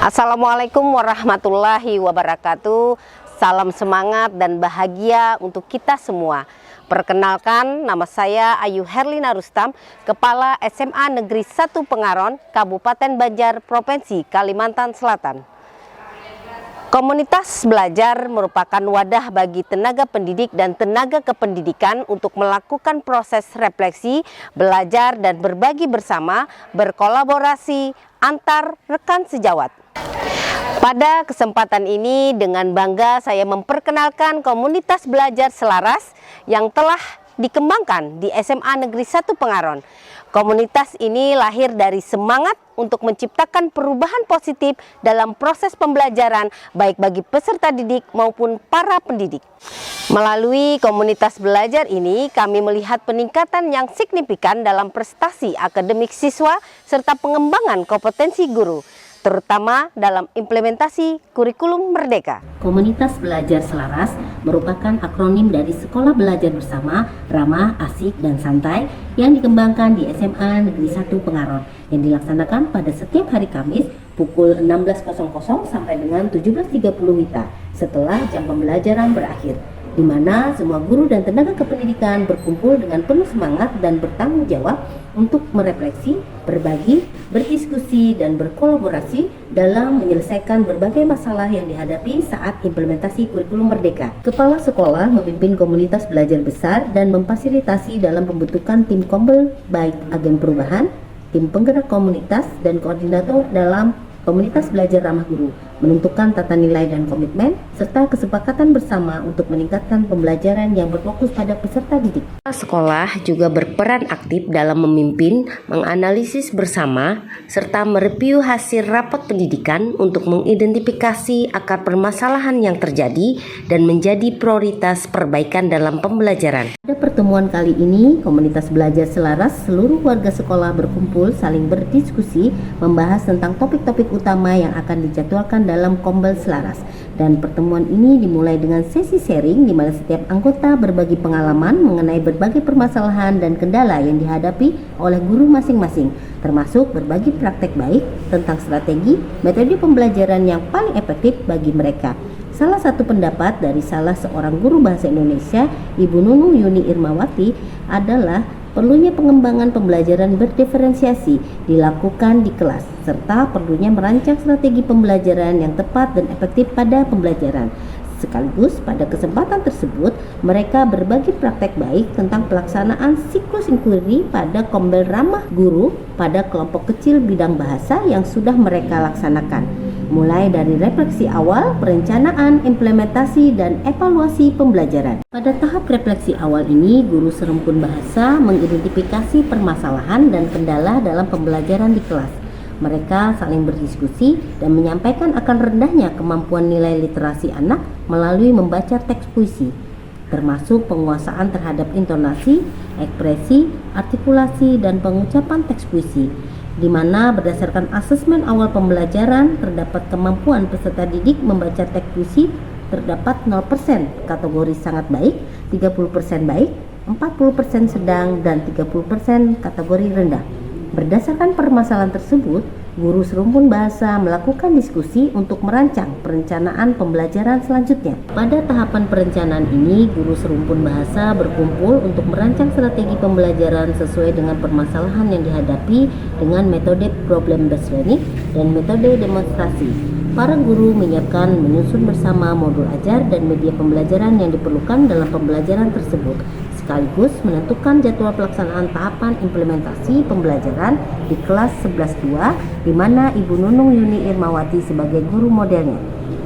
Assalamualaikum warahmatullahi wabarakatuh. Salam semangat dan bahagia untuk kita semua. Perkenalkan, nama saya Ayu Herlina Rustam, Kepala SMA Negeri 1 Pengaron, Kabupaten Banjar, Provinsi Kalimantan Selatan. Komunitas belajar merupakan wadah bagi tenaga pendidik dan tenaga kependidikan untuk melakukan proses refleksi, belajar dan berbagi bersama, berkolaborasi antar rekan sejawat. Pada kesempatan ini dengan bangga saya memperkenalkan komunitas belajar selaras yang telah dikembangkan di SMA Negeri 1 Pengaron. Komunitas ini lahir dari semangat untuk menciptakan perubahan positif dalam proses pembelajaran baik bagi peserta didik maupun para pendidik. Melalui komunitas belajar ini kami melihat peningkatan yang signifikan dalam prestasi akademik siswa serta pengembangan kompetensi guru, terutama dalam implementasi kurikulum merdeka. Komunitas Belajar Selaras merupakan akronim dari Sekolah Belajar Bersama, Ramah, Asik, dan Santai yang dikembangkan di SMA Negeri 1 Pengaron yang dilaksanakan pada setiap hari Kamis pukul 16.00 sampai dengan 17.30 WITA setelah jam pembelajaran berakhir, di mana semua guru dan tenaga kependidikan berkumpul dengan penuh semangat dan bertanggung jawab untuk merefleksi, berbagi, berdiskusi, dan berkolaborasi dalam menyelesaikan berbagai masalah yang dihadapi saat implementasi kurikulum merdeka. Kepala sekolah memimpin komunitas belajar besar dan memfasilitasi dalam pembentukan tim kombel baik agen perubahan, tim penggerak komunitas, dan koordinator dalam komunitas belajar ramah guru, menentukan tata nilai dan komitmen, serta kesepakatan bersama untuk meningkatkan pembelajaran yang berfokus pada peserta didik. Sekolah juga berperan aktif dalam memimpin, menganalisis bersama, serta mereview hasil rapat pendidikan untuk mengidentifikasi akar permasalahan yang terjadi dan menjadi prioritas perbaikan dalam pembelajaran. Pada pertemuan kali ini, komunitas belajar selaras seluruh warga sekolah berkumpul saling berdiskusi membahas tentang topik-topik utama yang akan dijadwalkan dalam Kombel Selaras. Dan pertemuan ini dimulai dengan sesi sharing di mana setiap anggota berbagi pengalaman mengenai berbagai permasalahan dan kendala yang dihadapi oleh guru masing-masing, termasuk berbagi praktek baik tentang strategi, metode pembelajaran yang paling efektif bagi mereka. Salah satu pendapat dari salah seorang guru bahasa Indonesia, Ibu Nunung Yuni Irmawati, adalah perlunya pengembangan pembelajaran berdiferensiasi dilakukan di kelas, serta perlunya merancang strategi pembelajaran yang tepat dan efektif pada pembelajaran. Sekaligus pada kesempatan tersebut, mereka berbagi praktek baik tentang pelaksanaan siklus inquiry pada kombel ramah guru pada kelompok kecil bidang bahasa yang sudah mereka laksanakan. Mulai dari refleksi awal, perencanaan, implementasi, dan evaluasi pembelajaran. Pada tahap refleksi awal ini, guru serumpun bahasa mengidentifikasi permasalahan dan kendala dalam pembelajaran di kelas. Mereka saling berdiskusi dan menyampaikan akan rendahnya kemampuan nilai literasi anak melalui membaca teks puisi, termasuk penguasaan terhadap intonasi, ekspresi, artikulasi, dan pengucapan teks puisi, di mana berdasarkan asesmen awal pembelajaran terdapat kemampuan peserta didik membaca teks puisi terdapat 0% kategori sangat baik, 30% baik, 40% sedang, dan 30% kategori rendah. Berdasarkan permasalahan tersebut, guru serumpun bahasa melakukan diskusi untuk merancang perencanaan pembelajaran selanjutnya. Pada tahapan perencanaan ini, guru serumpun bahasa berkumpul untuk merancang strategi pembelajaran sesuai dengan permasalahan yang dihadapi dengan metode problem based learning dan metode demonstrasi. Para guru menyiapkan menyusun bersama modul ajar dan media pembelajaran yang diperlukan dalam pembelajaran tersebut, sekaligus menentukan jadwal pelaksanaan tahapan implementasi pembelajaran di kelas 11.2, di mana Ibu Nunung Yuni Irmawati sebagai guru modelnya.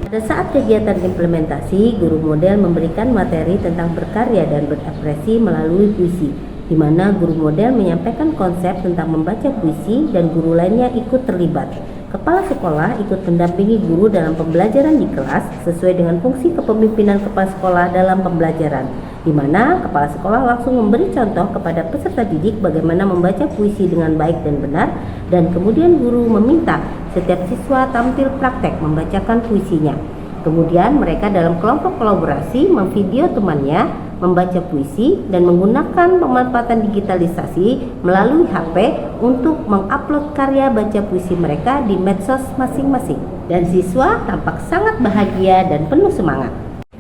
Pada saat kegiatan implementasi, guru model memberikan materi tentang berkarya dan berekspresi melalui puisi, di mana guru model menyampaikan konsep tentang membaca puisi dan guru lainnya ikut terlibat. Kepala sekolah ikut mendampingi guru dalam pembelajaran di kelas sesuai dengan fungsi kepemimpinan kepala sekolah dalam pembelajaran, di mana kepala sekolah langsung memberi contoh kepada peserta didik bagaimana membaca puisi dengan baik dan benar, dan kemudian guru meminta setiap siswa tampil praktek membacakan puisinya. Kemudian mereka dalam kelompok kolaborasi memvideo temannya membaca puisi dan menggunakan pemanfaatan digitalisasi melalui HP untuk mengupload karya baca puisi mereka di medsos masing-masing. Dan siswa tampak sangat bahagia dan penuh semangat.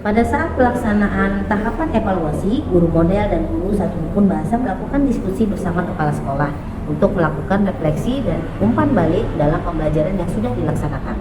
Pada saat pelaksanaan tahapan evaluasi, guru model dan guru satu rukun bahasa melakukan diskusi bersama kepala sekolah untuk melakukan refleksi dan umpan balik dalam pembelajaran yang sudah dilaksanakan,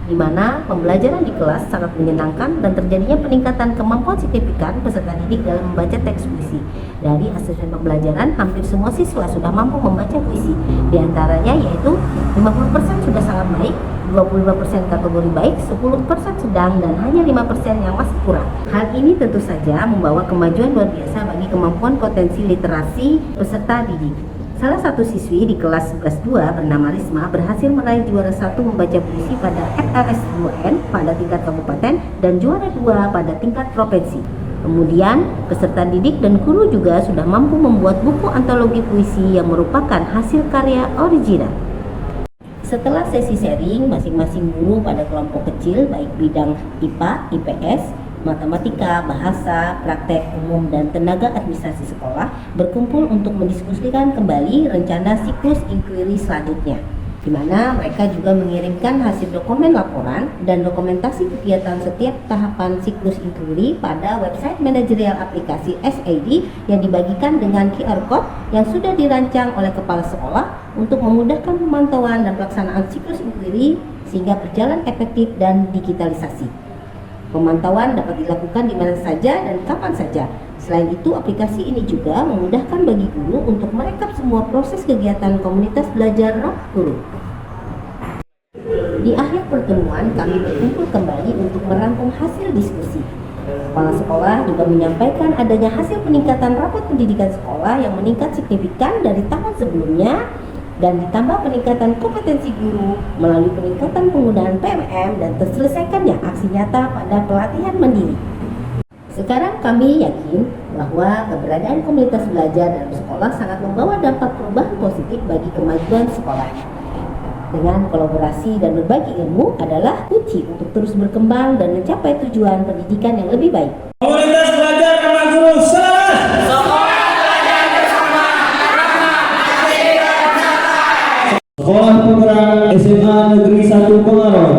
di mana pembelajaran di kelas sangat menyenangkan dan terjadinya peningkatan kemampuan signifikan peserta didik dalam membaca teks puisi. Dari asesmen pembelajaran, hampir semua siswa sudah mampu membaca puisi, di antaranya yaitu 50% sudah sangat baik, 25% kategori baik, 10% sedang, dan hanya 5% yang masih kurang. Hal ini tentu saja membawa kemajuan luar biasa bagi kemampuan potensi literasi peserta didik. Salah satu siswi di kelas 11-2 bernama Risma berhasil meraih juara 1 membaca puisi pada FLS 2N pada tingkat kabupaten dan juara 2 pada tingkat provinsi. Kemudian, peserta didik dan guru juga sudah mampu membuat buku antologi puisi yang merupakan hasil karya original. Setelah sesi sharing, masing-masing guru pada kelompok kecil baik bidang IPA, IPS, matematika, bahasa, praktek umum, dan tenaga administrasi sekolah berkumpul untuk mendiskusikan kembali rencana siklus inquiry selanjutnya, di mana mereka juga mengirimkan hasil dokumen laporan dan dokumentasi kegiatan setiap tahapan siklus inquiry pada website manajerial aplikasi SID yang dibagikan dengan QR Code yang sudah dirancang oleh kepala sekolah untuk memudahkan pemantauan dan pelaksanaan siklus inquiry sehingga berjalan efektif dan digitalisasi. Pemantauan dapat dilakukan di mana saja dan kapan saja. Selain itu, aplikasi ini juga memudahkan bagi guru untuk merekap semua proses kegiatan komunitas belajar ramah guru. Di akhir pertemuan, kami berkumpul kembali untuk merangkum hasil diskusi. Kepala sekolah juga menyampaikan adanya hasil peningkatan rapot pendidikan sekolah yang meningkat signifikan dari tahun sebelumnya, dan ditambah peningkatan kompetensi guru melalui peningkatan penggunaan PMM dan terselesaikannya aksi nyata pada pelatihan mandiri. Sekarang kami yakin bahwa keberadaan komunitas belajar dalam sekolah sangat membawa dampak perubahan positif bagi kemajuan sekolah. Dengan kolaborasi dan berbagi ilmu adalah kunci untuk terus berkembang dan mencapai tujuan pendidikan yang lebih baik. Komunitas belajar ramah guru Selaras. Sekolah Penggerak SMA Negeri 1 Pengaron.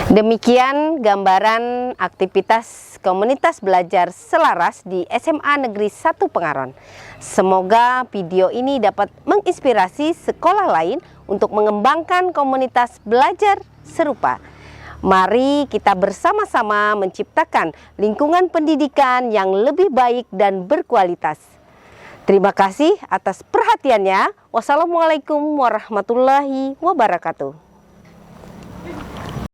Demikian gambaran aktivitas komunitas belajar selaras di SMA Negeri 1 Pengaron. Semoga video ini dapat menginspirasi sekolah lain untuk mengembangkan komunitas belajar serupa. Mari kita bersama-sama menciptakan lingkungan pendidikan yang lebih baik dan berkualitas. Terima kasih atas perhatiannya. Wassalamualaikum warahmatullahi wabarakatuh.